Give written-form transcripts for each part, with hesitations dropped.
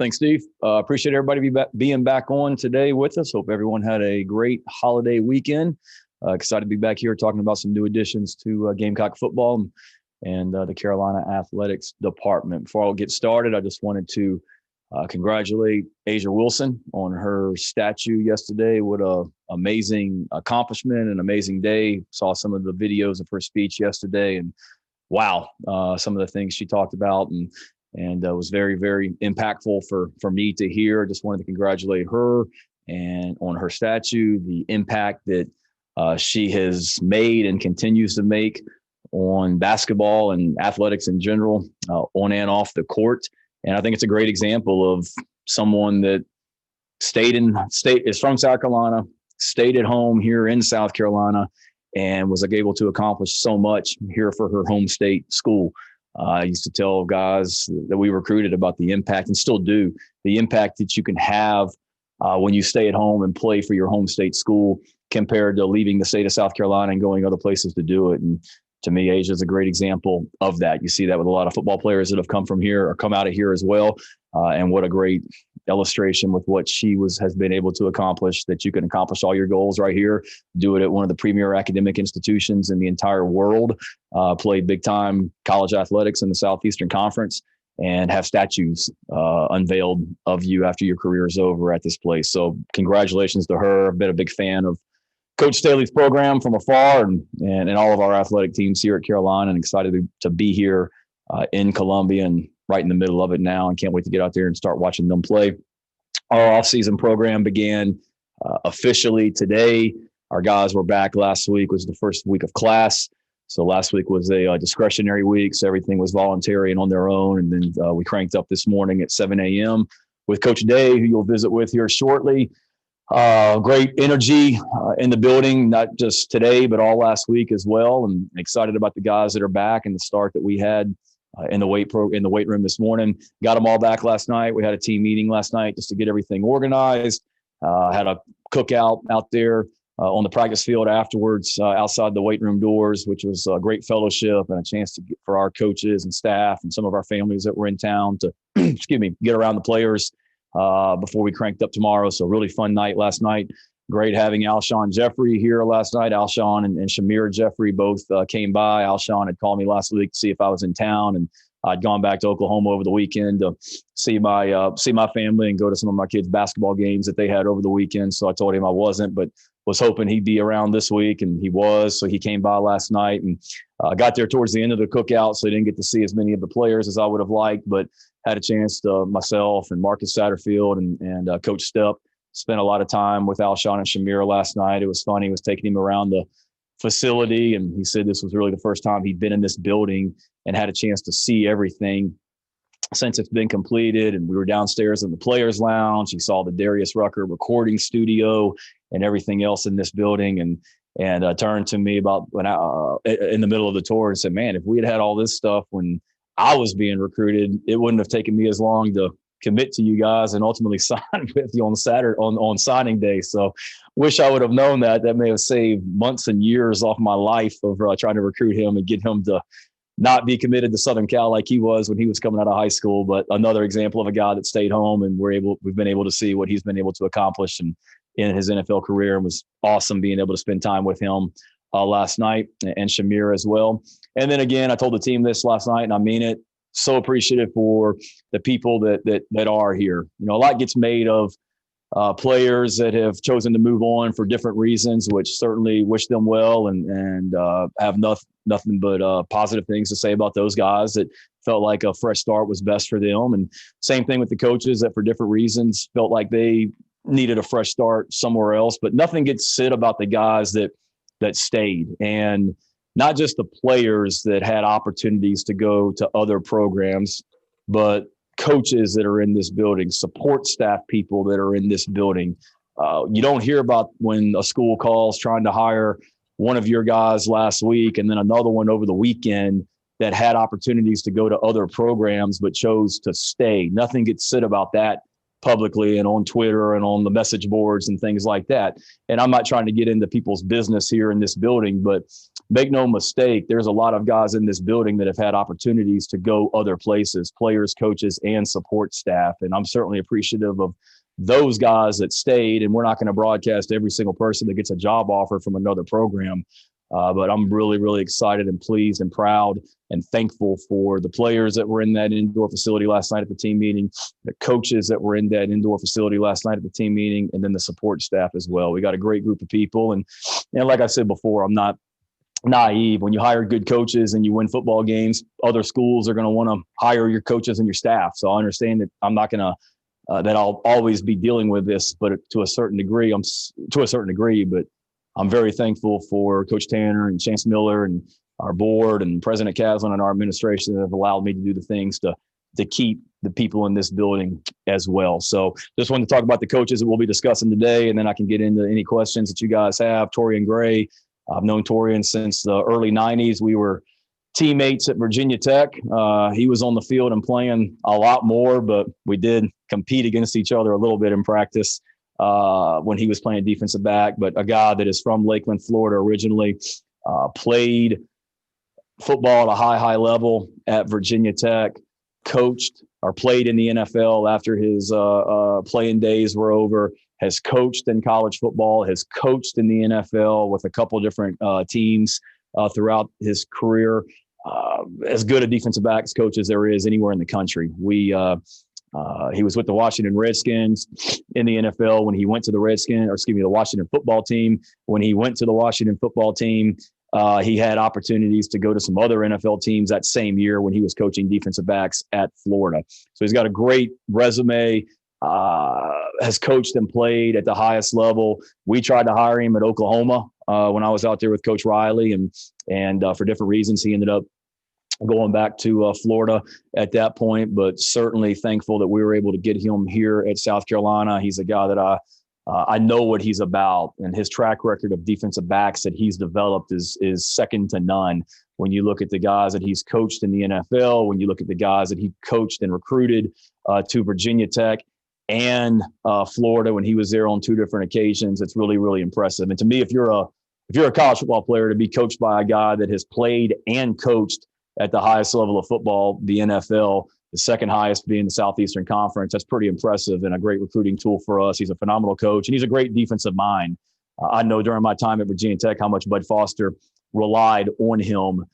Thanks, Steve. Appreciate everybody being back on today with us. Hope everyone had a great holiday weekend. Excited to be back here talking about some new additions to Gamecock football and the Carolina Athletics Department. Before I get started, I just wanted to congratulate Asia Wilson on her statue yesterday. What an amazing accomplishment, an amazing day. Saw some of the videos of her speech yesterday, and wow, some of the things she talked about and was very, very impactful for me to hear. Just wanted to congratulate her and on her statue, the impact that she has made and continues to make on basketball and athletics in general, on and off the court. And I think it's a great example of someone that is from South Carolina, stayed at home here in South Carolina, and was able to accomplish so much here for her home state school. I used to tell guys that we recruited about the impact, and still do, the impact that you can have when you stay at home and play for your home state school compared to leaving the state of South Carolina and going other places to do it. And to me, Asia is a great example of that. You see that with a lot of football players that have come from here or come out of here as well. And what a great illustration with what she has been able to accomplish, that you can accomplish all your goals right here, do it at one of the premier academic institutions in the entire world, play big time college athletics in the Southeastern Conference, and have statues unveiled of you after your career is over at this place. So congratulations to her. I've been a big fan of Coach Staley's program from afar and all of our athletic teams here at Carolina, and excited to be here in Columbia and right in the middle of it now, and can't wait to get out there and start watching them play. Our off-season program began officially today. Our guys were back last week, was the first week of class. So last week was a discretionary week, so everything was voluntary and on their own. And then we cranked up this morning at 7 a.m. with Coach Day, who you'll visit with here shortly. Great energy in the building, not just today, but all last week as well. And excited about the guys that are back and the start that we had in the weight room this morning. Got them all back last night. We had a team meeting last night just to get everything organized. Had a cookout out there on the practice field afterwards, outside the weight room doors, which was a great fellowship and a chance for our coaches and staff and some of our families that were in town to, get around the players before we cranked up tomorrow. So really fun night last night. Great having Alshon Jeffrey here last night. Alshon and Shamir Jeffrey both came by. Alshon had called me last week to see if I was in town, and I'd gone back to Oklahoma over the weekend to see my family and go to some of my kids' basketball games that they had over the weekend. So I told him I wasn't, but was hoping he'd be around this week, and he was. So he came by last night and got there towards the end of the cookout, so he didn't get to see as many of the players as I would have liked, but had a chance to myself and Marcus Satterfield and Coach Stepp spent a lot of time with Alshon and Shamir last night. It was fun. He was taking him around the facility, and he said this was really the first time he'd been in this building and had a chance to see everything since it's been completed. And we were downstairs in the players lounge. He saw the Darius Rucker recording studio and everything else in this building, and turned to me about when in the middle of the tour and said, man, if we had all this stuff when I was being recruited, it wouldn't have taken me as long to commit to you guys and ultimately sign with you on Saturday on signing day. So wish I would have known that. That may have saved months and years off my life of trying to recruit him and get him to not be committed to Southern Cal like he was when he was coming out of high school. But another example of a guy that stayed home, and we've been able to see what he's been able to accomplish in his NFL career, and was awesome being able to spend time with him last night, and Shamir as well. And then again, I told the team this last night, and I mean it, so appreciative for the people that are here. A lot gets made of players that have chosen to move on for different reasons, which certainly wish them well and have nothing but positive things to say about those guys that felt like a fresh start was best for them. And same thing with the coaches that for different reasons felt like they needed a fresh start somewhere else. But nothing gets said about the guys that stayed, and not just the players that had opportunities to go to other programs, but coaches that are in this building, support staff people that are in this building. You don't hear about when a school calls trying to hire one of your guys last week and then another one over the weekend that had opportunities to go to other programs but chose to stay. Nothing gets said about that publicly and on Twitter and on the message boards and things like that. And I'm not trying to get into people's business here in this building, but make no mistake, there's a lot of guys in this building that have had opportunities to go other places, players, coaches, and support staff. And I'm certainly appreciative of those guys that stayed. And we're not going to broadcast every single person that gets a job offer from another program. But I'm really, really excited and pleased and proud and thankful for the players that were in that indoor facility last night at the team meeting, the coaches that were in that indoor facility last night at the team meeting, and then the support staff as well. We got a great group of people. And like I said before, I'm not naive. When you hire good coaches and you win football games, other schools are going to want to hire your coaches and your staff. So I understand that I'm not going to that I'll always be dealing with this, but to a certain degree, but I'm very thankful for Coach Tanner and Chance Miller and our board and President Caslin and our administration that have allowed me to do the things to keep the people in this building as well. So just wanted to talk about the coaches that we'll be discussing today, and then I can get into any questions that you guys have. Torrian Gray, I've known Torrian since the early 90s. We were teammates at Virginia Tech. He was on the field and playing a lot more, but we did compete against each other a little bit in practice when he was playing defensive back. But a guy that is from Lakeland, Florida originally, played football at a high level at Virginia Tech, coached or played in the NFL after his playing days were over, has coached in college football, has coached in the NFL with a couple of different teams throughout his career. As good a defensive backs coach as there is anywhere in the country. He was with the Washington Redskins in the NFL when he went to the the Washington football team. When he went to the Washington football team, he had opportunities to go to some other NFL teams that same year when he was coaching defensive backs at Florida. So he's got a great resume, has coached and played at the highest level. We tried to hire him at Oklahoma when I was out there with Coach Riley, and for different reasons, he ended up going back to Florida at that point, but certainly thankful that we were able to get him here at South Carolina. He's a guy that I know what he's about, and his track record of defensive backs that he's developed is second to none. When you look at the guys that he's coached in the NFL, when you look at the guys that he coached and recruited to Virginia Tech and Florida when he was there on two different occasions, it's really, really impressive. And to me, if you're a college football player, to be coached by a guy that has played and coached at the highest level of football, the NFL, the second highest being the Southeastern Conference, that's pretty impressive and a great recruiting tool for us. He's a phenomenal coach, and he's a great defensive mind. I know during my time at Virginia Tech how much Bud Foster relied on him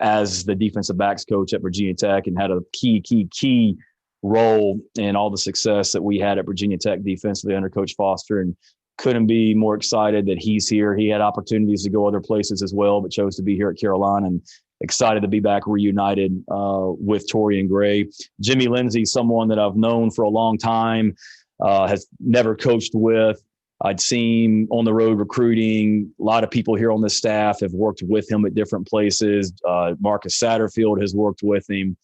as the defensive backs coach at Virginia Tech, and had a key role in all the success that we had at Virginia Tech defensively under Coach Foster, and couldn't be more excited that he's here. He had opportunities to go other places as well, but chose to be here at Carolina, and excited to be back reunited with Torrian Gray. Jimmy Lindsey, someone that I've known for a long time, has never coached with. I'd seen on the road recruiting. A lot of people here on the staff have worked with him at different places. Marcus Satterfield has worked with him.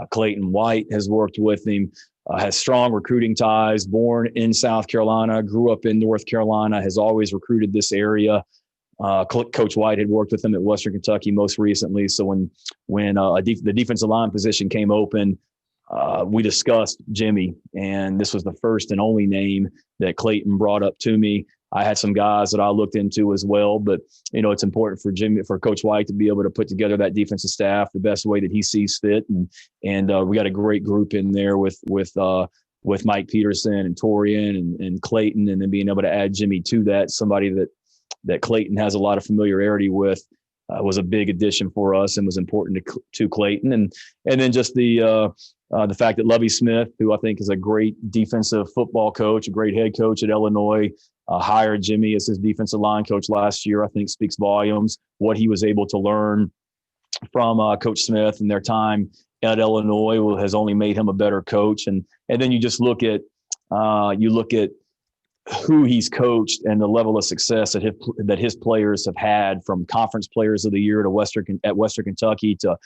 Clayton White has worked with him. Has strong recruiting ties, born in South Carolina, grew up in North Carolina, has always recruited this area. Coach White had worked with him at Western Kentucky most recently. So when the defensive line position came open, we discussed Jimmy, and this was the first and only name that Clayton brought up to me. I had some guys that I looked into as well, but it's important for Coach White to be able to put together that defensive staff the best way that he sees fit, and we got a great group in there with Mike Peterson and Torrian and Clayton, and then being able to add Jimmy to that, somebody that Clayton has a lot of familiarity with, was a big addition for us and was important to Clayton, and then just the fact that Lovie Smith, who I think is a great defensive football coach, a great head coach at Illinois, hired Jimmy as his defensive line coach last year, I think speaks volumes. What he was able to learn from Coach Smith and their time at Illinois has only made him a better coach. And then you just look at who he's coached and the level of success that his players have had, from conference players of the year at Western Kentucky to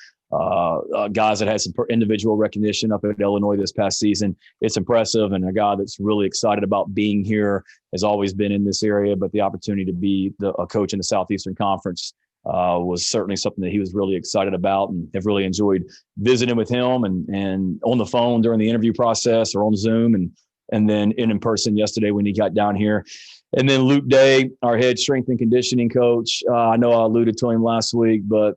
guys that had some individual recognition up at Illinois this past season. It's impressive, and a guy that's really excited about being here, has always been in this area, but the opportunity to be a coach in the Southeastern Conference was certainly something that he was really excited about, and have really enjoyed visiting with him and on the phone during the interview process or on Zoom, and then in person yesterday when he got down here. And then Luke Day, our head strength and conditioning coach. I know I alluded to him last week, but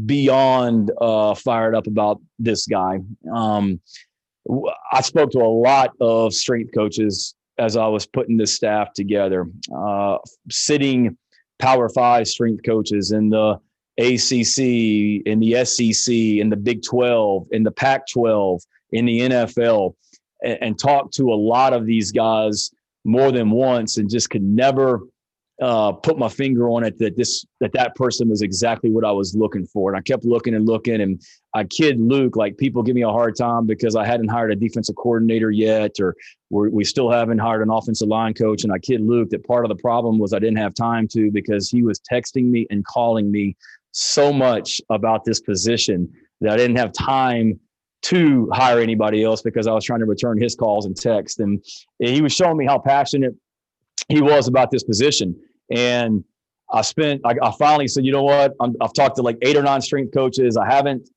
beyond fired up about this guy. I spoke to a lot of strength coaches as I was putting this staff together, sitting Power 5 strength coaches in the ACC, in the SEC, in the Big 12, in the Pac-12, in the NFL, and talked to a lot of these guys more than once, and just could never put my finger on it that person was exactly what I was looking for. And I kept looking, and I kid Luke, like, people give me a hard time because I hadn't hired a defensive coordinator yet, or we still haven't hired an offensive line coach. And I kid Luke that part of the problem was I didn't have time to, because he was texting me and calling me so much about this position that I didn't have time to hire anybody else, because I was trying to return his calls and texts. And he was showing me how passionate he was about this position. And I finally said, you know what? I've talked to like 8 or 9 strength coaches. I haven't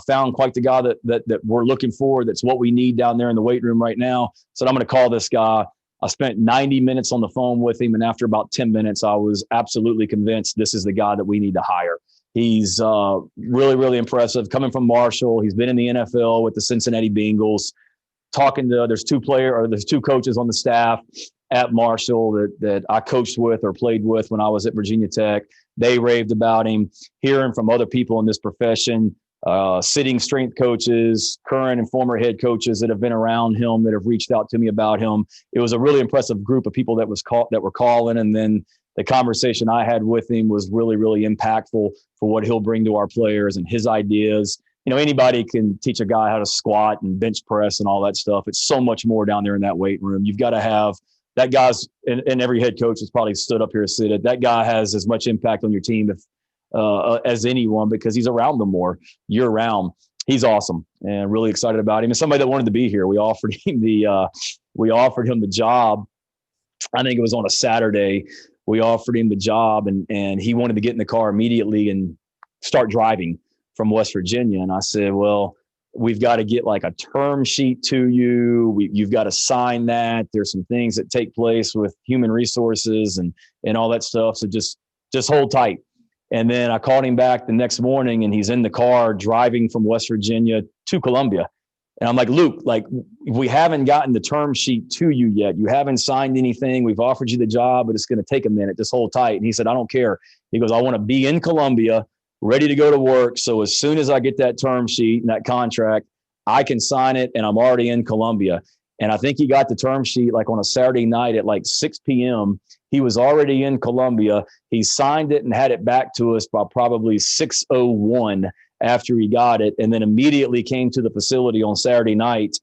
found quite the guy that we're looking for. That's what we need down there in the weight room right now. So I'm going to call this guy. I spent 90 minutes on the phone with him. And after about 10 minutes, I was absolutely convinced this is the guy that we need to hire. He's really, really impressive. Coming from Marshall, he's been in the NFL with the Cincinnati Bengals. There's two coaches on the staff at Marshall that I coached with or played with when I was at Virginia Tech. They raved about him. Hearing from other people in this profession, sitting strength coaches, current and former head coaches that have been around him, that have reached out to me about him. It was a really impressive group of people that were calling. And then the conversation I had with him was really, really impactful for what he'll bring to our players and his ideas. You know, anybody can teach a guy how to squat and bench press and all that stuff. It's so much more down there in that weight room. You've got to have that guy's, and every head coach has probably stood up here and said it, that guy has as much impact on your team as anyone, because he's around them more year round. He's awesome, and really excited about him. And somebody that wanted to be here. We offered him the job. I think it was on a Saturday. We offered him the job, and he wanted to get in the car immediately and start driving from West Virginia. And I said, well, we've got to get like a term sheet to you. You've got to sign that. There's some things that take place with human resources and all that stuff. So just hold tight. And then I called him back the next morning, and he's in the car driving from West Virginia to Columbia. And I'm like, Luke, like, we haven't gotten the term sheet to you yet. You haven't signed anything. We've offered you the job, but it's going to take a minute. Just hold tight. And he said, I don't care. He goes, I want to be in Columbia, ready to go to work. So as soon as I get that term sheet and that contract, I can sign it, and I'm already in Columbia. And I think he got the term sheet like on a Saturday night at like 6 p.m. He was already in Columbia. He signed it and had it back to us by probably 6:01 after he got it, and then immediately came to the facility on Saturday night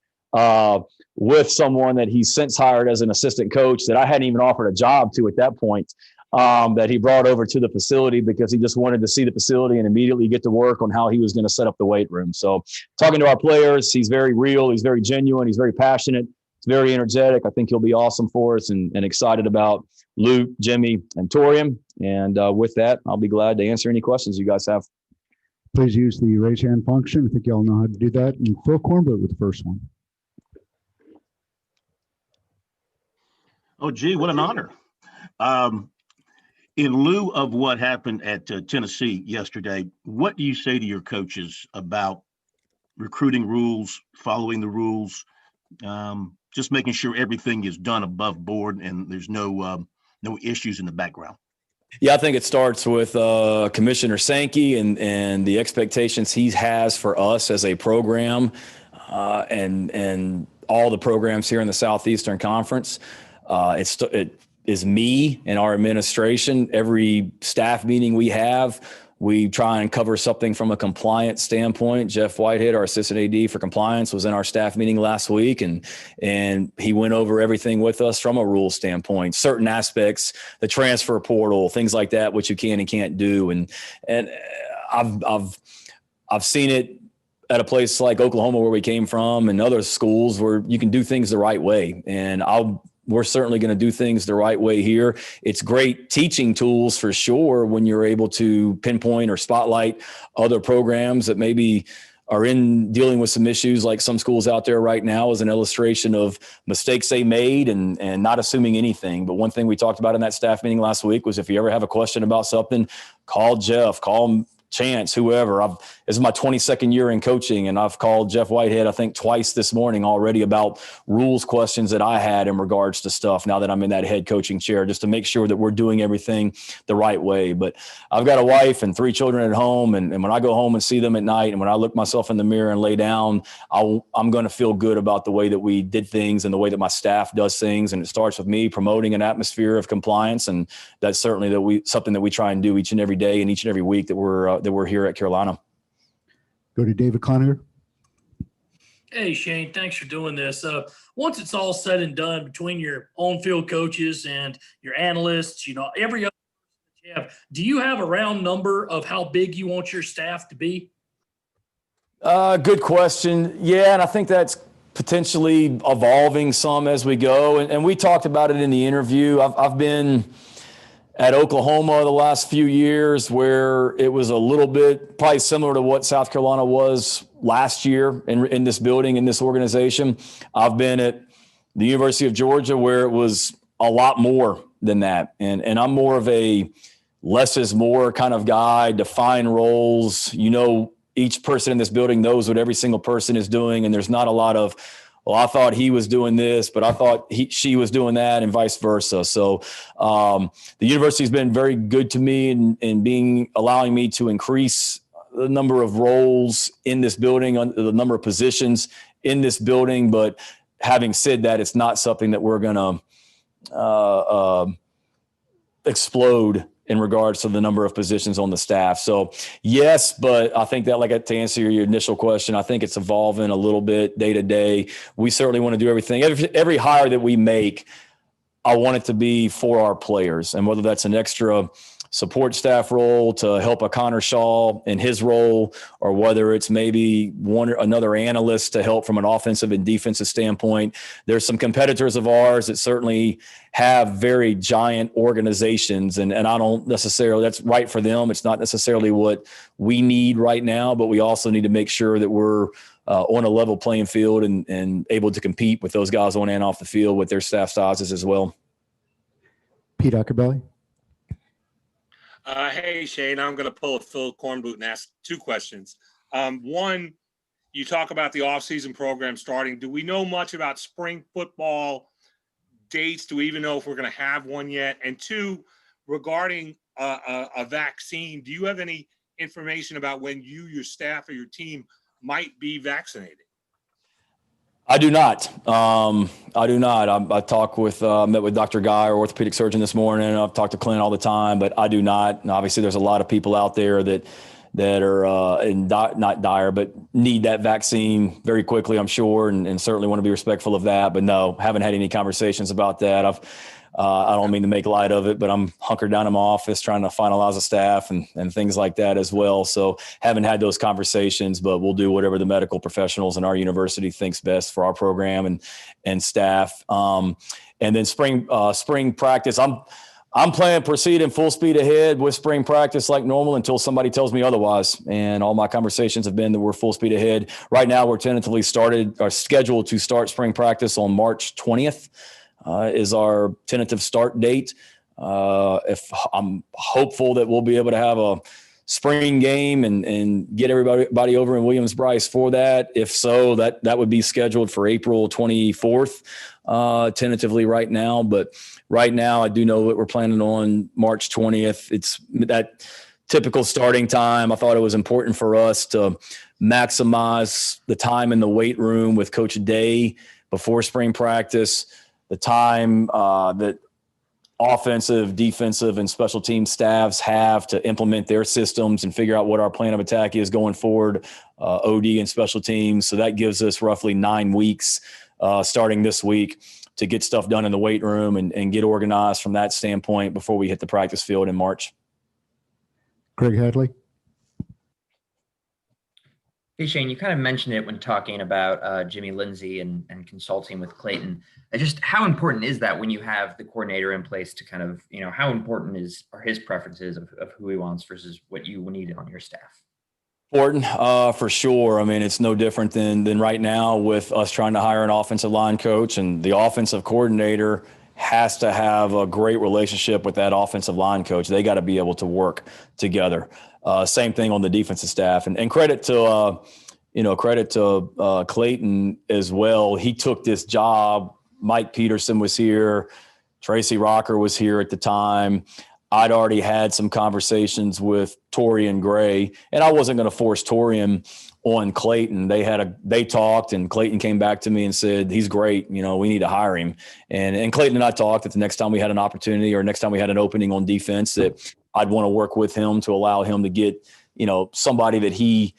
with someone that he's since hired as an assistant coach that I hadn't even offered a job to at that point, that he brought over to the facility because he just wanted to see the facility and immediately get to work on how he was going to set up the weight room. So talking to our players, he's very real, he's very genuine, he's very passionate, he's very energetic. I think he'll be awesome for us, and excited about Luke, Jimmy, and Torrian. And with that, I'll be glad to answer any questions you guys have. Please use the raise hand function. I think y'all know how to do that. And Phil Cornbrook with the first one. Oh, gee, what an honor. In lieu of what happened at Tennessee yesterday, what do you say to your coaches about recruiting rules, following the rules, just making sure everything is done above board and there's no issues in the background? Yeah, I think it starts with Commissioner Sankey and the expectations he has for us as a program, and all the programs here in the Southeastern Conference. It is me and our administration. Every staff meeting we have, we try and cover something from a compliance standpoint. Jeff Whitehead, our assistant AD for compliance, was in our staff meeting last week, and he went over everything with us from a rule standpoint, certain aspects, the transfer portal, things like that, what you can and can't do. And I've seen it at a place like Oklahoma where we came from, and other schools where you can do things the right way. And we're certainly going to do things the right way here. It's great teaching tools for sure when you're able to pinpoint or spotlight other programs that maybe are in dealing with some issues like some schools out there right now is an illustration of mistakes they made and not assuming anything. But one thing we talked about in that staff meeting last week was if you ever have a question about something, call Jeff, call Chance, whoever. This is my 22nd year in coaching, and I've called Jeff Whitehead, I think, twice this morning already about rules questions that I had in regards to stuff now that I'm in that head coaching chair, just to make sure that we're doing everything the right way. But I've got a wife and 3 children at home, and when I go home and see them at night, and when I look myself in the mirror and lay down, I'm going to feel good about the way that we did things and the way that my staff does things. And it starts with me promoting an atmosphere of compliance, and that's certainly something that we try and do each and every day and each and every week that we're here at Carolina. Go to David Connor. Hey, Shane, thanks for doing this. Once it's all said and done between your on-field coaches and your analysts, every other person that you have, do you have a round number of how big you want your staff to be? Good question. Yeah, and I think that's potentially evolving some as we go. And we talked about it in the interview. I've been at Oklahoma the last few years where it was a little bit probably similar to what South Carolina was last year in this building, in this organization. I've been at the University of Georgia where it was a lot more than that. And I'm more of a less is more kind of guy, define roles. Each person in this building knows what every single person is doing. And there's not a lot of, well, I thought he was doing this, but I thought she was doing that, and vice versa. So the university's been very good to me in allowing me to increase the number of roles in this building, the number of positions in this building. But having said that, it's not something that we're going to explode in regards to the number of positions on the staff. So yes, but I think that, to answer your initial question, I think it's evolving a little bit day to day. We certainly want to do everything. Every hire that we make, I want it to be for our players. And whether that's an extra support staff role to help a Connor Shaw in his role, or whether it's maybe another analyst to help from an offensive and defensive standpoint. There's some competitors of ours that certainly have very giant organizations, and I don't necessarily, that's right for them. It's not necessarily what we need right now, but we also need to make sure that we're on a level playing field and able to compete with those guys on and off the field with their staff sizes as well. Pete Ackerbelly. Hey, Shane, I'm going to pull a Phil Kornblut and ask 2 questions. One, you talk about the offseason program starting. Do we know much about spring football dates? Do we even know if we're going to have one yet? And 2, regarding a vaccine, do you have any information about when you, your staff, or your team might be vaccinated? I do not. I do not. I talk with, met with Dr. Guy, our orthopedic surgeon, this morning. I've talked to Clint all the time, but I do not. And obviously, there's a lot of people out there that are not dire, but need that vaccine very quickly, I'm sure, and certainly want to be respectful of that. But no, haven't had any conversations about that. I don't mean to make light of it, but I'm hunkered down in my office trying to finalize a staff and things like that as well. So haven't had those conversations, but we'll do whatever the medical professionals in our university thinks best for our program and staff. And then spring practice, I'm planning to proceed in full speed ahead with spring practice like normal until somebody tells me otherwise. And all my conversations have been that we're full speed ahead. Right now, we're tentatively scheduled to start spring practice on March 20th. Is our tentative start date. If I'm hopeful that we'll be able to have a spring game and get everybody over in Williams-Brice for that. If so, that would be scheduled for April 24th, tentatively right now. But right now, I do know that we're planning on March 20th. It's that typical starting time. I thought it was important for us to maximize the time in the weight room with Coach Day before spring practice. The time that offensive, defensive, and special team staffs have to implement their systems and figure out what our plan of attack is going forward, OD and special teams. So that gives us roughly 9 weeks starting this week to get stuff done in the weight room and get organized from that standpoint before we hit the practice field in March. Craig Hadley. Hey, Shane, you kind of mentioned it when talking about Jimmy Lindsey and consulting with Clayton. Just how important is that when you have the coordinator in place to kind of, how important are his preferences of who he wants versus what you need on your staff? Important, for sure. I mean, it's no different than right now with us trying to hire an offensive line coach, and the offensive coordinator has to have a great relationship with that offensive line coach. They got to be able to work together. Same thing on the defensive staff, and credit to Clayton as well. He took this job. Mike Peterson was here. Tracy Rocker was here at the time. I'd already had some conversations with Torrian Gray, and I wasn't going to force Torrian on Clayton. They talked, and Clayton came back to me and said, he's great. We need to hire him. And Clayton and I talked that the next time we had an opportunity or next time we had an opening on defense that I'd want to work with him to allow him to get, somebody that he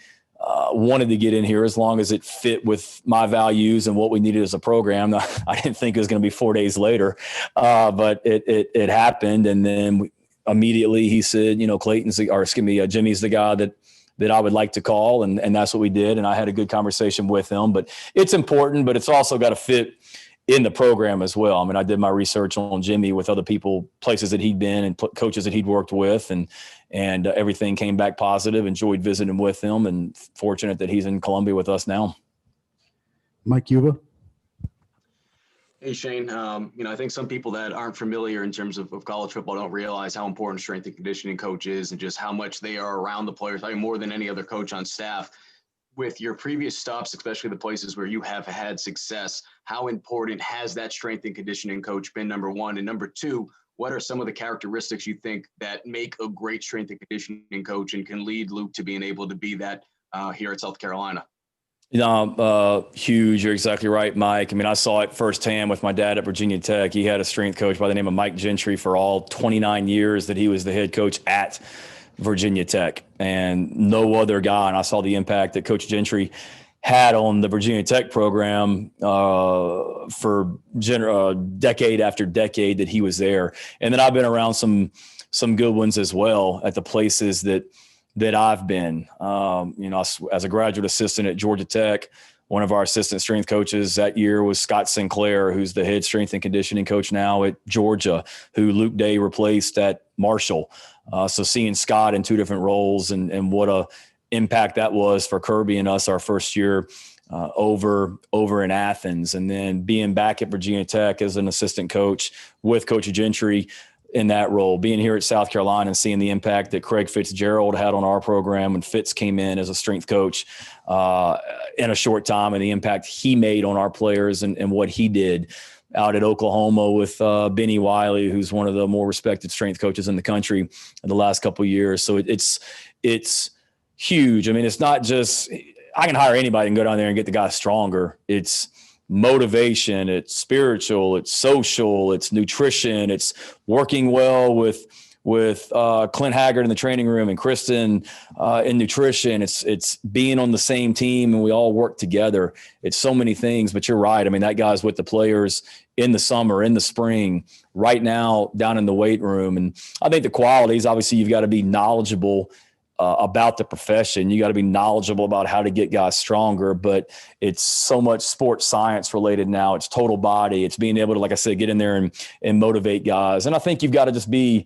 wanted to get in here as long as it fit with my values and what we needed as a program. I didn't think it was going to be 4 days later, but it happened. And then immediately he said, Jimmy's the guy that I would like to call. And that's what we did. And I had a good conversation with him, but it's important, but it's also got to fit in the program as well. I mean, I did my research on Jimmy with other people, places that he'd been and coaches that he'd worked with, and everything came back positive. Enjoyed visiting with him, and fortunate that he's in Columbia with us now. Mike Yuba. Hey, Shane. I think some people that aren't familiar in terms of college football don't realize how important strength and conditioning coach is, and just how much they are around the players, probably more than any other coach on staff. With your previous stops, especially the places where you have had success, how important has that strength and conditioning coach been, number one? And number two, what are some of the characteristics you think that make a great strength and conditioning coach and can lead Luke to being able to be that here at South Carolina? Huge. You're exactly right, Mike. I mean, I saw it firsthand with my dad at Virginia Tech. He had a strength coach by the name of Mike Gentry for all 29 years that he was the head coach at Virginia Tech, and no other guy. And I saw the impact that Coach Gentry had on the Virginia Tech program for decade after decade that he was there. And then I've been around some good ones as well at the places that I've been. As a graduate assistant at Georgia Tech, one of our assistant strength coaches that year was Scott Sinclair, who's the head strength and conditioning coach now at Georgia, who Luke Day replaced at Marshall. So seeing Scott in two different roles and what a impact that was for Kirby and us our first year over in Athens, and then being back at Virginia Tech as an assistant coach with Coach Gentry in that role, being here at South Carolina and seeing the impact that Craig Fitzgerald had on our program when Fitz came in as a strength coach in a short time, and the impact he made on our players and what he did out at Oklahoma with Benny Wiley, who's one of the more respected strength coaches in the country in the last couple of years. So it's huge. I mean, it's not just I can hire anybody and go down there and get the guy stronger. It's motivation, it's spiritual, it's social, it's nutrition, it's working well with Clint Haggard in the training room and Kristen in nutrition. It's being on the same team and we all work together. It's so many things, but you're right. I mean, that guy's with the players in the summer, in the spring, right now down in the weight room. And I think the qualities, obviously you've got to be knowledgeable about the profession. You got to be knowledgeable about how to get guys stronger, but it's so much sports science related now. It's total body. It's being able to, like I said, get in there and motivate guys. And I think you've got to just be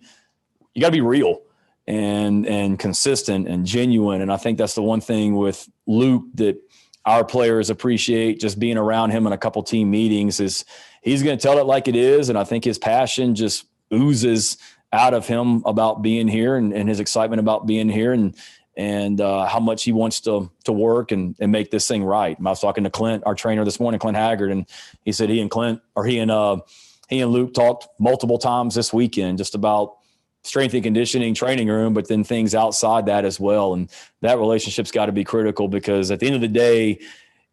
real and consistent and genuine. And I think that's the one thing with Luke that our players appreciate, just being around him in a couple team meetings, is he's going to tell it like it is. And I think his passion just oozes out of him about being here and his excitement about being here and how much he wants to work and make this thing right. I was talking to Clint, our trainer this morning, Clint Haggard, and he said he and Luke talked multiple times this weekend just about strength and conditioning training room, but then things outside that as well. And that relationship's got to be critical, because at the end of the day,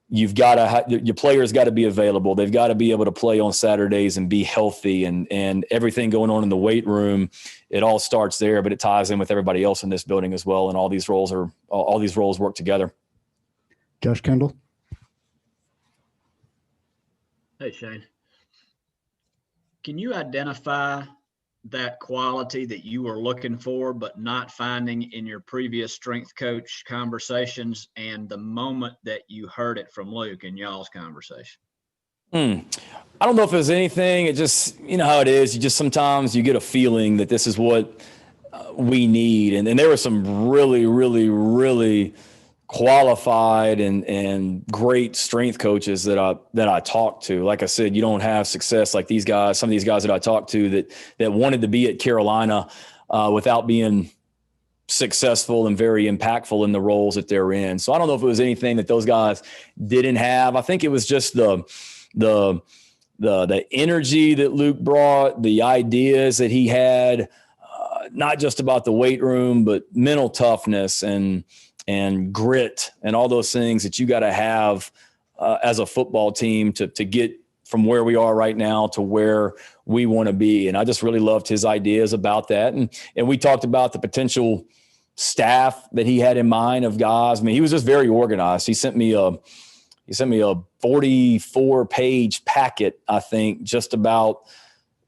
you've got to your players got to be available. They've got to be able to play on Saturdays and be healthy, and everything going on in the weight room. It all starts there, but it ties in with everybody else in this building as well. And all these roles work together. Josh Kendall. Hey, Shane. Can you identify that quality that you were looking for but not finding in your previous strength coach conversations, and the moment that you heard it from Luke in y'all's conversation? I don't know if there's anything. It just, you know how it is. You just sometimes you get a feeling that this is what we need. And there were some really, really, really qualified and great strength coaches that I talked to. Like I said, you don't have success like these guys, some of these guys that I talked to that wanted to be at Carolina without being successful and very impactful in the roles that they're in. So I don't know if it was anything that those guys didn't have. I think it was just the energy that Luke brought, the ideas that he had, not just about the weight room, but mental toughness and grit and all those things that you got to have as a football team to get from where we are right now to where we want to be. And I just really loved his ideas about that. And we talked about the potential staff that he had in mind of guys. I mean, he was just very organized. He sent me a 44-page packet, I think, just about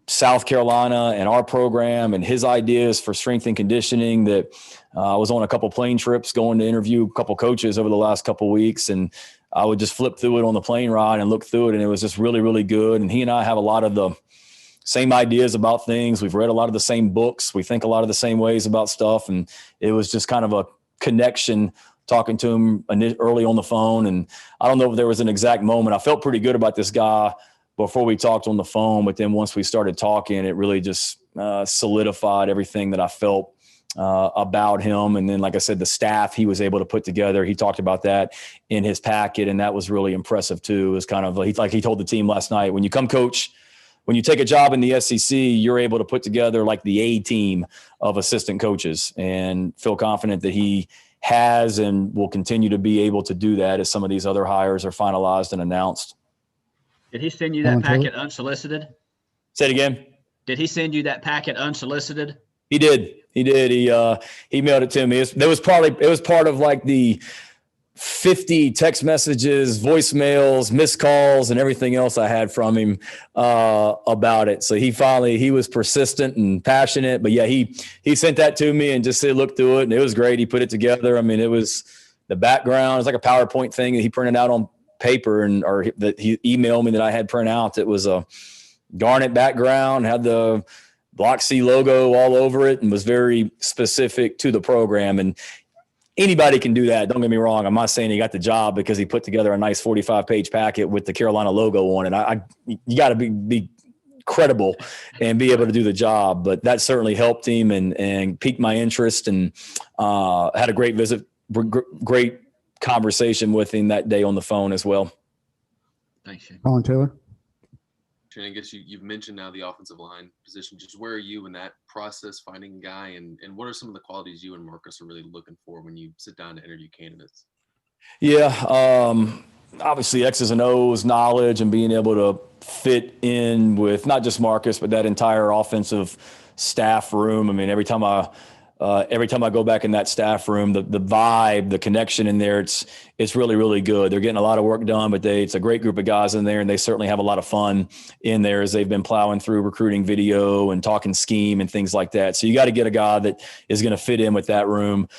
South Carolina and our program and his ideas for strength and conditioning. That I was on a couple plane trips going to interview a couple coaches over the last couple of weeks, and I would just flip through it on the plane ride and look through it, and it was just really, really good. And he and I have a lot of the same ideas about things. We've read a lot of the same books. We think a lot of the same ways about stuff, and it was just kind of a connection talking to him early on the phone. And I don't know if there was an exact moment. I felt pretty good about this guy before we talked on the phone, but then once we started talking, it really just solidified everything that I felt about him. And then, like I said, the staff he was able to put together, he talked about that in his packet, and that was really impressive too. It was kind of like he told the team last night, when you come coach, when you take a job in the SEC, you're able to put together like the A team of assistant coaches, and feel confident that he has and will continue to be able to do that as some of these other hires are finalized and announced. Did he send you that packet unsolicited? Say it again. Did he send you that packet unsolicited? He did. He mailed it to me. It was part of like the 50 text messages, voicemails, missed calls, and everything else I had from him about it. So he was persistent and passionate. But yeah, he sent that to me and just said, look through it, and it was great. He put it together. I mean, it was the background. It's like a PowerPoint thing that he printed out on paper, or that he emailed me that I had print out. It was a garnet background, had the Block C logo all over it, and was very specific to the program. And anybody can do that. Don't get me wrong. I'm not saying he got the job because he put together a nice 45-page packet with the Carolina logo on it. You got to be credible and be able to do the job. But that certainly helped him and piqued my interest, and had a great visit, great conversation with him that day on the phone as well. Thanks, Shane. Colin Taylor. Shane, I guess you've mentioned now the offensive line position. Just where are you in that process, finding a guy, and what are some of the qualities you and Marcus are really looking for when you sit down to interview candidates? Yeah, obviously X's and O's knowledge and being able to fit in with not just Marcus, but that entire offensive staff room. I mean, every time I go back in that staff room, the vibe, the connection in there, it's really, really good. They're getting a lot of work done, but it's a great group of guys in there, and they certainly have a lot of fun in there as they've been plowing through recruiting video and talking scheme and things like that. So you got to get a guy that is going to fit in with that room.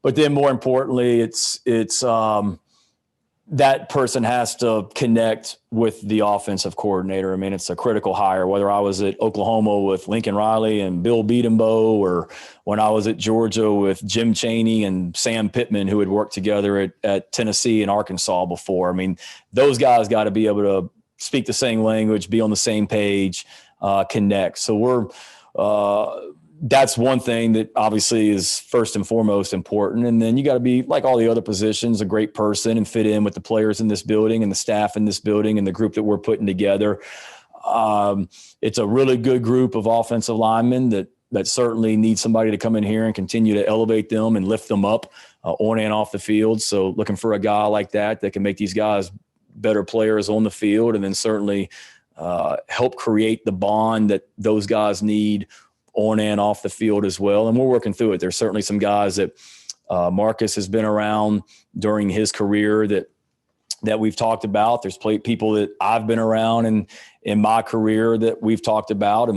But then more importantly, it's that person has to connect with the offensive coordinator. I mean, it's a critical hire, whether I was at Oklahoma with Lincoln Riley and Bill Beatenbow, or when I was at Georgia with Jim Chaney and Sam Pittman, who had worked together at Tennessee and Arkansas before. I mean, those guys got to be able to speak the same language, be on the same page, connect. So that's one thing that obviously is first and foremost important. And then you got to be, like all the other positions, a great person and fit in with the players in this building and the staff in this building and the group that we're putting together. It's a really good group of offensive linemen that certainly need somebody to come in here and continue to elevate them and lift them up on and off the field. So looking for a guy like that can make these guys better players on the field, and then certainly help create the bond that those guys need on and off the field as well. And we're working through it. There's certainly some guys that Marcus has been around during his career that we've talked about. There's people that I've been around in my career that we've talked about,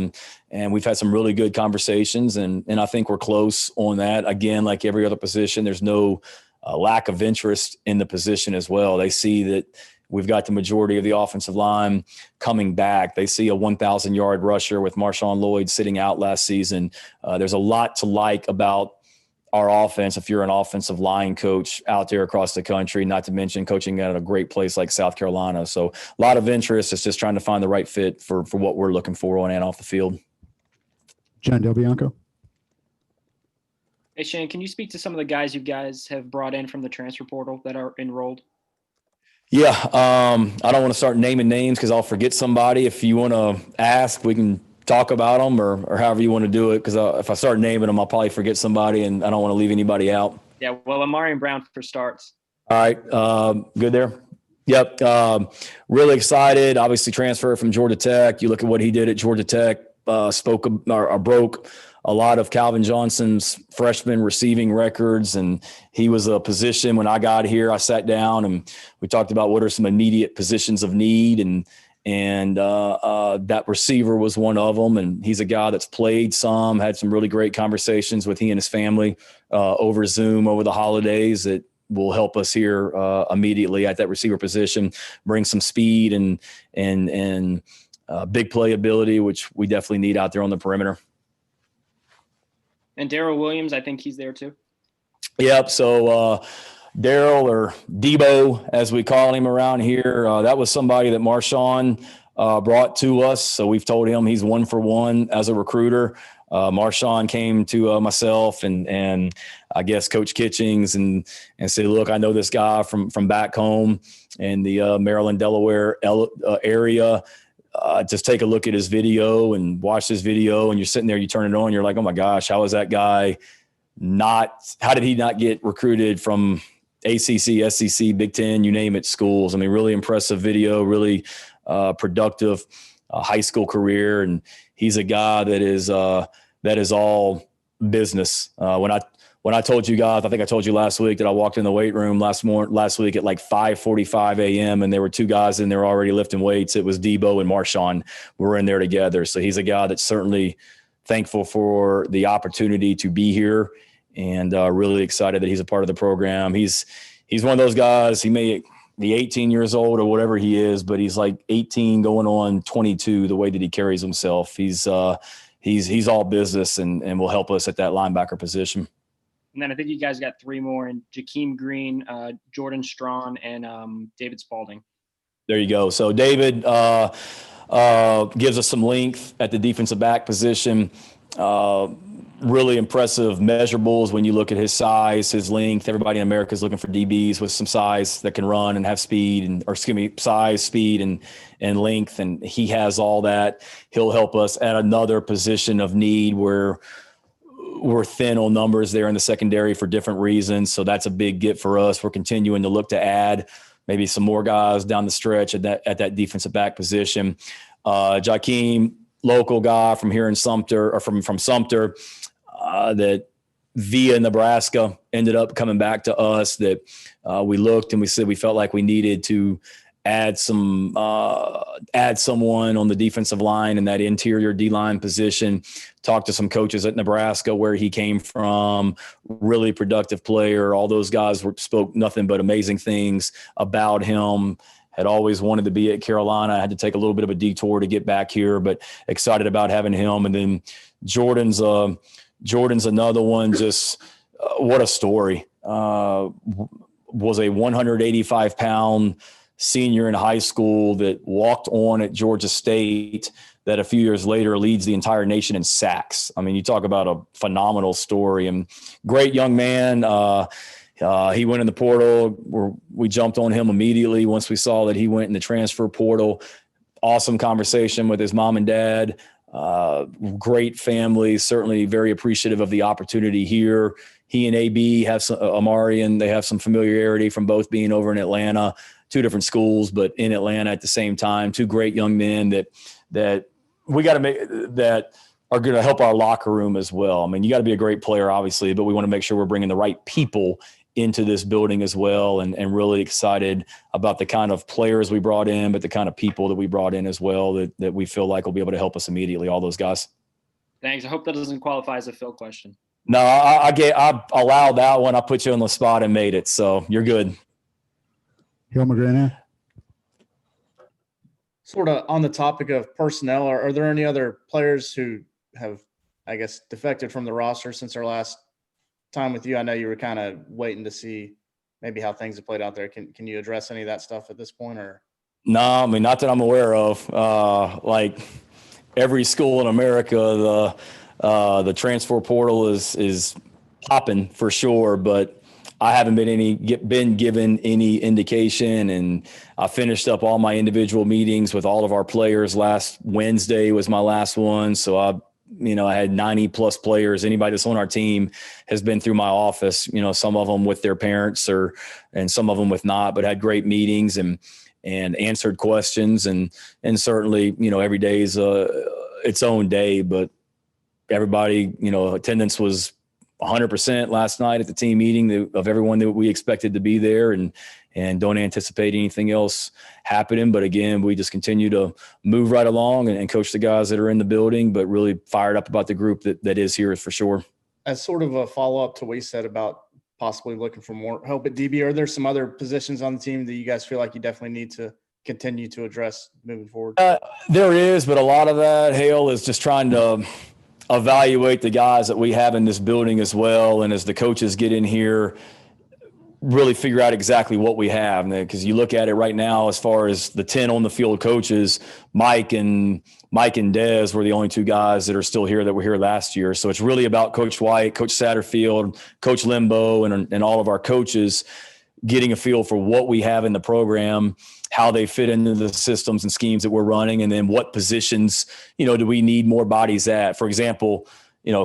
and we've had some really good conversations, and I think we're close on that. Again, like every other position, there's no lack of interest in the position as well. They see that we've got the majority of the offensive line coming back. They see a 1,000-yard rusher with Marshawn Lloyd sitting out last season. There's a lot to like about our offense if you're an offensive line coach out there across the country, not to mention coaching at a great place like South Carolina. So a lot of interest. It's just trying to find the right fit for what we're looking for on and off the field. John Del Bianco. Hey, Shane, can you speak to some of the guys you guys have brought in from the transfer portal that are enrolled? Yeah. I don't want to start naming names because I'll forget somebody. If you want to ask, we can talk about them or however you want to do it. Because if I start naming them, I'll probably forget somebody and I don't want to leave anybody out. Yeah, well, Amari and Brown for starts. All right. Good there. Yep. Really excited. Obviously transferred from Georgia Tech. You look at what he did at Georgia Tech, broke a lot of Calvin Johnson's freshman receiving records. And he was a position when I got here, I sat down and we talked about what are some immediate positions of need. And that receiver was one of them. And he's a guy that's played some, had some really great conversations with he and his family over Zoom over the holidays that will help us here immediately at that receiver position, bring some speed and big playability, which we definitely need out there on the perimeter. And Daryl Williams, I think he's there too. Yep. So Daryl, or Debo, as we call him around here, that was somebody that Marshawn brought to us. So we've told him he's 1 for 1 as a recruiter. Marshawn came to myself and I guess Coach Kitchings and said, look, I know this guy from back home in the Maryland, Delaware area. Just take a look at his video and watch this video, and you're sitting there, you turn it on, you're like, oh my gosh, how is that guy how did he not get recruited from ACC, SEC, Big Ten, you name it, schools? I mean, really impressive video, really productive high school career. And he's a guy that is all business. When I told you guys, I think I told you last week that I walked in the weight room last week at like 5:45 a.m. and there were 2 guys in there already lifting weights. It was Debo and Marshawn. We were in there together. So he's a guy that's certainly thankful for the opportunity to be here and really excited that he's a part of the program. He's one of those guys. He may be 18 years old or whatever he is, but he's like 18 going on 22, the way that he carries himself. He's all business and will help us at that linebacker position. And then I think you guys got 3 more, and Jakeem Green, Jordan Strawn, and David Spalding. There you go. So David gives us some length at the defensive back position. Really impressive measurables when you look at his size, his length. Everybody in America is looking for DBs with some size that can run and have speed size, speed, and length. And he has all that. He'll help us at another position of need where we're thin on numbers there in the secondary for different reasons. So that's a big get for us. We're continuing to look to add maybe some more guys down the stretch at that defensive back position. Jakeem, local guy from here in Sumter, or from Sumter, that via Nebraska ended up coming back to us, that we looked and we said we felt like we needed to add someone on the defensive line in that interior D-line position. Talked to some coaches at Nebraska where he came from, really productive player. All those guys spoke nothing but amazing things about him. Had always wanted to be at Carolina. I had to take a little bit of a detour to get back here, but excited about having him. And then Jordan's another one. Just what a story. Was a 185-pound senior in high school that walked on at Georgia State, that a few years later leads the entire nation in sacks. I mean, you talk about a phenomenal story, and great young man. He went in the portal. We jumped on him immediately once we saw that he went in the transfer portal. Awesome conversation with his mom and dad. Great family, certainly very appreciative of the opportunity here. He and AB have some, Amari, and they have some familiarity from both being over in Atlanta. 2 different schools, but in Atlanta at the same time. 2 great young men that we got to make, that are going to help our locker room as well. I mean, you got to be a great player, obviously, but we want to make sure we're bringing the right people into this building as well, and really excited about the kind of players we brought in, but the kind of people that we brought in as well that we feel like will be able to help us immediately, all those guys. Thanks. I hope that doesn't qualify as a Phil question. No, I allowed that one. I put you on the spot and made it, so you're good. Hill McGranahan. Sort of on the topic of personnel, are there any other players who have, I guess, defected from the roster since our last time with you, I know you were kind of waiting to see maybe how things have played out there. Can you address any of that stuff at this point, or? No, I mean, not that I'm aware of. Like every school in America, the transfer portal is popping for sure, but I haven't been given any indication. And I finished up all my individual meetings with all of our players. Last Wednesday was my last one. So I had 90 plus players. Anybody that's on our team has been through my office, some of them with their parents and some of them with not, but had great meetings and answered questions. And certainly, every day is its own day, but everybody, attendance was 100% last night at the team meeting of everyone that we expected to be there, and don't anticipate anything else happening. But again, we just continue to move right along and coach the guys that are in the building, but really fired up about the group that is here for sure. As sort of a follow-up to what you said about possibly looking for more help at DB, are there some other positions on the team that you guys feel like you definitely need to continue to address moving forward? There is, but a lot of that, Hale, is just trying to evaluate the guys that we have in this building as well. And as the coaches get in here, really figure out exactly what we have. Because you look at it right now, as far as the 10 on the field coaches, Mike and Dez were the only two guys that are still here that were here last year. So it's really about Coach White, Coach Satterfield, Coach Limbo, and all of our coaches getting a feel for what we have in the program, how they fit into the systems and schemes that we're running, and then what positions, do we need more bodies at. For example,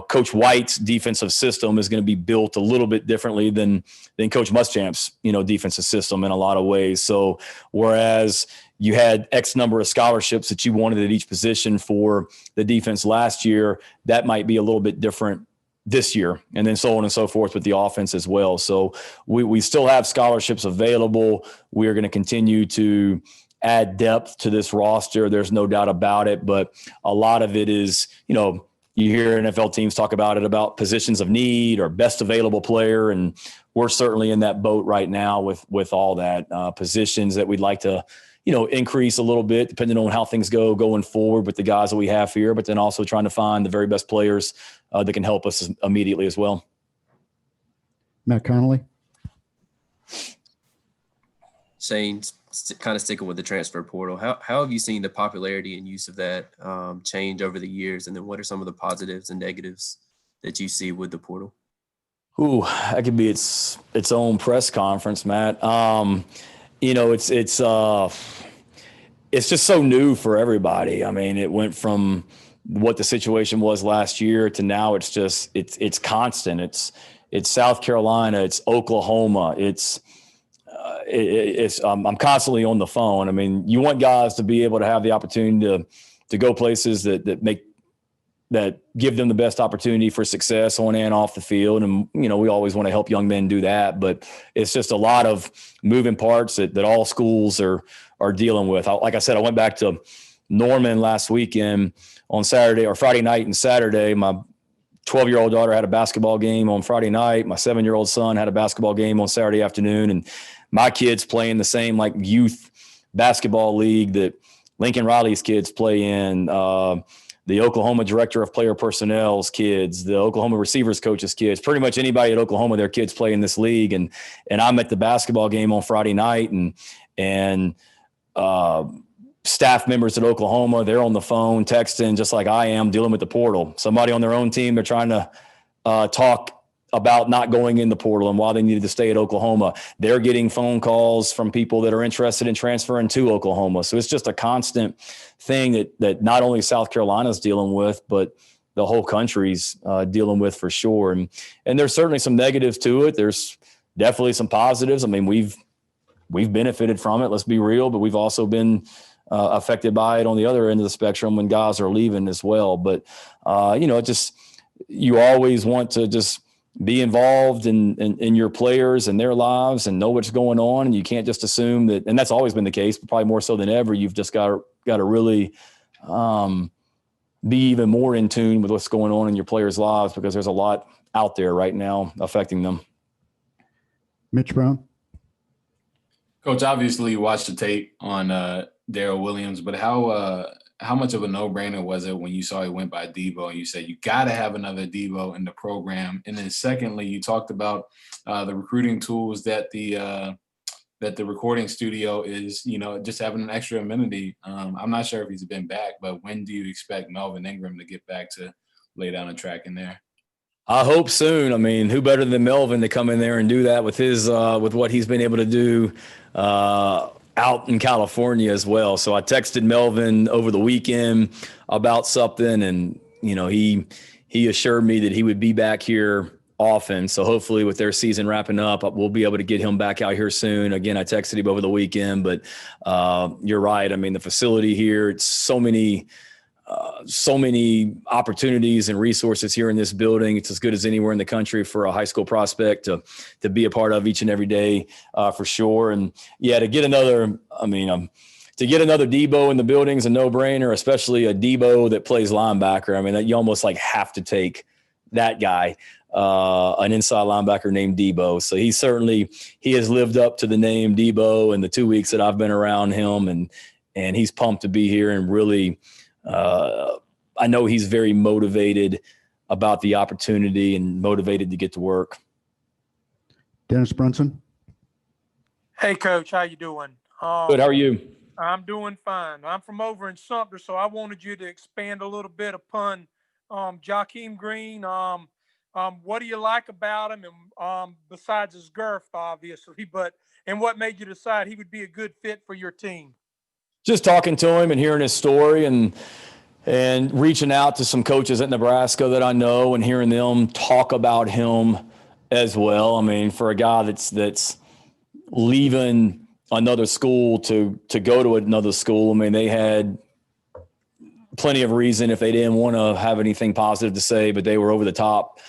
Coach White's defensive system is going to be built a little bit differently than Coach Muschamp's, defensive system in a lot of ways. So whereas you had X number of scholarships that you wanted at each position for the defense last year, that might be a little bit different this year, and then so on and so forth with the offense as well. So we still have scholarships available. We are going to continue to add depth to this roster. There's no doubt about it, but a lot of it is, you hear NFL teams talk about positions of need or best available player. And we're certainly in that boat right now with all that positions that we'd like to, increase a little bit depending on how things go going forward with the guys that we have here, but then also trying to find the very best players that can help us immediately as well. Matt Connolly. Shane, kind of sticking with the transfer portal, how have you seen the popularity and use of that change over the years? And then what are some of the positives and negatives that you see with the portal? Ooh, that could be its own press conference, Matt. It's just so new for everybody. I mean, it went from what the situation was last year to now it's constant. It's South Carolina, it's Oklahoma, I'm constantly on the phone. I mean, you want guys to be able to have the opportunity to go places that give them the best opportunity for success on and off the field. And, we always want to help young men do that, but it's just a lot of moving parts that all schools are dealing with. Like I said, I went back to Norman last weekend on Saturday or Friday night and Saturday. My 12-year-old daughter had a basketball game on Friday night. My 7-year-old son had a basketball game on Saturday afternoon. And my kids play in the same youth basketball league that Lincoln Riley's kids play in, the Oklahoma director of player personnel's kids, the Oklahoma receivers coach's kids, pretty much anybody at Oklahoma, their kids play in this league. And I'm at the basketball game on Friday night and staff members at Oklahoma, they're on the phone texting just like I am, dealing with the portal. Somebody on their own team, they're trying to talk about not going in the portal and why they needed to stay at Oklahoma. They're getting phone calls from people that are interested in transferring to Oklahoma. So it's just a constant thing that not only South Carolina's dealing with, but the whole country's dealing with for sure. And there's certainly some negatives to it. There's definitely some positives. I mean, we've benefited from it, let's be real, but we've also been affected by it on the other end of the spectrum when guys are leaving as well. But, you always want to just be involved in your players and their lives and know what's going on. And you can't just assume that, and that's always been the case, but probably more so than ever, you've just got to really be even more in tune with what's going on in your players' lives, because there's a lot out there right now affecting them. Mitch Brown. Coach, obviously you watched the tape on Daryl Williams, but how how much of a no-brainer was it when you saw he went by Debo and you said you got to have another Debo in the program? And then secondly, you talked about the recruiting tools that the recording studio is, just having an extra amenity. I'm not sure if he's been back, but when do you expect Melvin Ingram to get back to lay down a track in there? I hope soon. I mean, who better than Melvin to come in there and do that with his with what he's been able to do out in California as well. So I texted Melvin over the weekend about something, and he assured me that he would be back here often. So hopefully with their season wrapping up, we'll be able to get him back out here soon. Again, I texted him over the weekend, but you're right. I mean, the facility here, it's so many opportunities and resources here in this building. It's as good as anywhere in the country for a high school prospect to be a part of each and every day, for sure. And yeah, to get another Debo in the building is a no-brainer, especially a Debo that plays linebacker. I mean, you almost like have to take that guy, an inside linebacker named Debo. So he has lived up to the name Debo in the 2 weeks that I've been around him, and he's pumped to be here, and really, I know he's very motivated about the opportunity and motivated to get to work. Dennis Brunson. Hey, Coach, how you doing? Good. How are you? I'm doing fine. I'm from over in Sumter, so I wanted you to expand a little bit upon Jakeem Green. What do you like about him, and besides his girth, obviously, and what made you decide he would be a good fit for your team? Just talking to him and hearing his story, and reaching out to some coaches at Nebraska that I know and hearing them talk about him as well. I mean, for a guy that's leaving another school to go to another school, I mean, they had plenty of reason if they didn't want to have anything positive to say, but they were over the top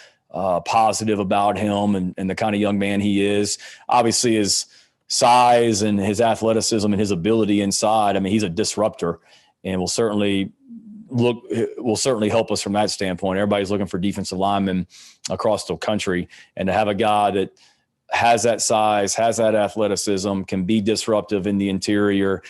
positive about him and the kind of young man he is. Obviously, his size and his athleticism and his ability inside, I mean, he's a disruptor, and will certainly help us from that standpoint. Everybody's looking for defensive linemen across the country, and to have a guy that has that size, has that athleticism, can be disruptive in the interior,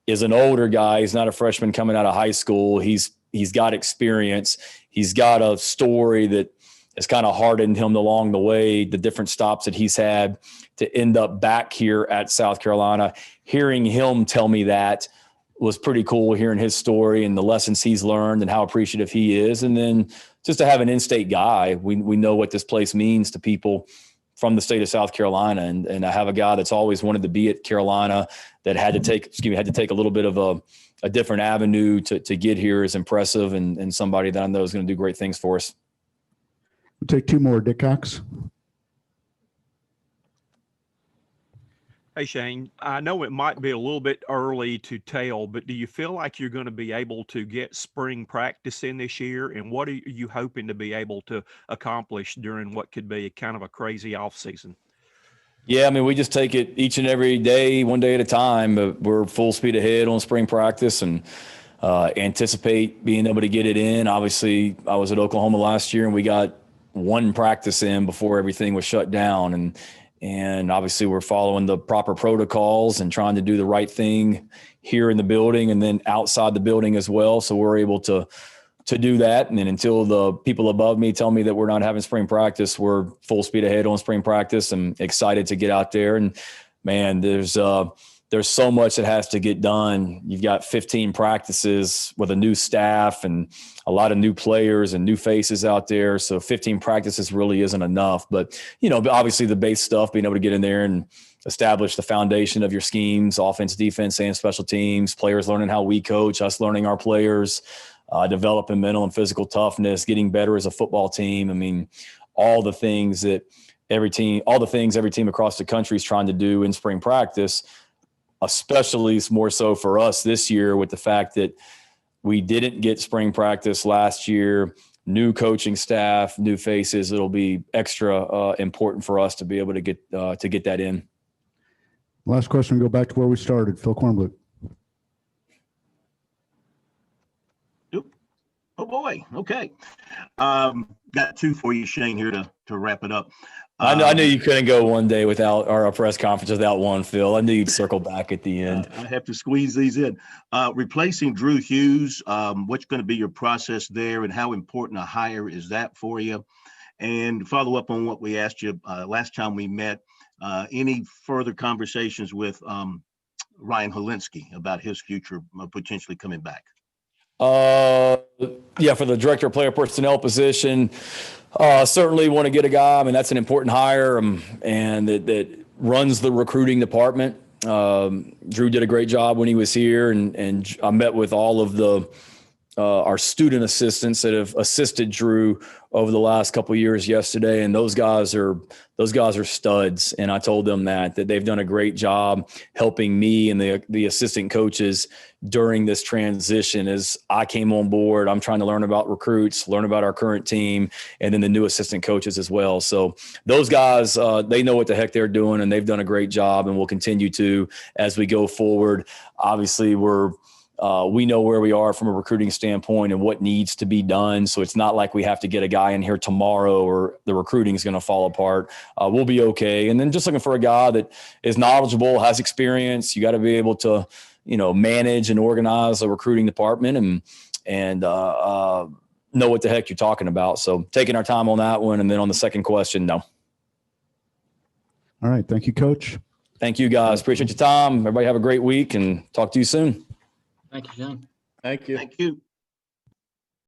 is an older guy. He's not a freshman coming out of high school. He's got experience. He's got a story that has kind of hardened him along the way, the different stops that he's had to end up back here at South Carolina. Hearing him tell me that was pretty cool, hearing his story and the lessons he's learned and how appreciative he is. And then just to have an in-state guy, we know what this place means to people from the state of South Carolina. And I have a guy that's always wanted to be at Carolina that had to take a little bit of a different avenue to get here is impressive, and somebody that I know is going to do great things for us. We'll take two more. Dick Cox. Hey, Shane, I know it might be a little bit early to tell, but do you feel like you're going to be able to get spring practice in this year? And what are you hoping to be able to accomplish during what could be kind of a crazy off season? Yeah, I mean, we just take it each and every day, one day at a time, but we're full speed ahead on spring practice and anticipate being able to get it in. Obviously, I was at Oklahoma last year and we got one practice in before everything was shut down. And obviously we're following the proper protocols and trying to do the right thing here in the building and then outside the building as well. So we're able to do that. And then until the people above me tell me that we're not having spring practice, we're full speed ahead on spring practice and excited to get out there. And man, there's so much that has to get done. You've got 15 practices with a new staff and a lot of new players and new faces out there. So 15 practices really isn't enough, but obviously the base stuff, being able to get in there and establish the foundation of your schemes, offense, defense, and special teams, players learning how we coach, us learning our players, developing mental and physical toughness, getting better as a football team. I mean, all the things every team across the country is trying to do in spring practice, especially more so for us this year with the fact that we didn't get spring practice last year, new coaching staff, new faces. It'll be extra important for us to be able to get that in. Last question, go back to where we started. Phil Kornblut. Oh boy. Okay. Got two for you, Shane, here to wrap it up. I knew you couldn't go one day without, or a press conference without one, Phil. I knew you'd circle back at the end. I have to squeeze these in. Replacing Drew Hughes, what's going to be your process there, and how important a hire is that for you? And follow up on what we asked you last time we met. Any further conversations with Ryan Holinsky about his future potentially coming back? Yeah, for the director of player personnel position, certainly want to get a guy. I mean, that's an important hire, and that runs the recruiting department. Drew did a great job when he was here, and I met with all of the our student assistants that have assisted Drew over the last couple of years yesterday, and those guys are studs. And I told them that they've done a great job helping me and the assistant coaches during this transition. As I came on board, I'm trying to learn about recruits, learn about our current team, and then the new assistant coaches as well. So those guys, they know what the heck they're doing, and they've done a great job, and will continue to as we go forward. Obviously, we know where we are from a recruiting standpoint and what needs to be done. So it's not like we have to get a guy in here tomorrow or the recruiting is going to fall apart. We'll be okay. And then just looking for a guy that is knowledgeable, has experience. You got to be able to, manage and organize a recruiting department and know what the heck you're talking about. So taking our time on that one. And then on the second question, no. All right. Thank you, Coach. Thank you, guys. Appreciate your time. Everybody have a great week, and talk to you soon. Thank you, John. Thank you. Thank you.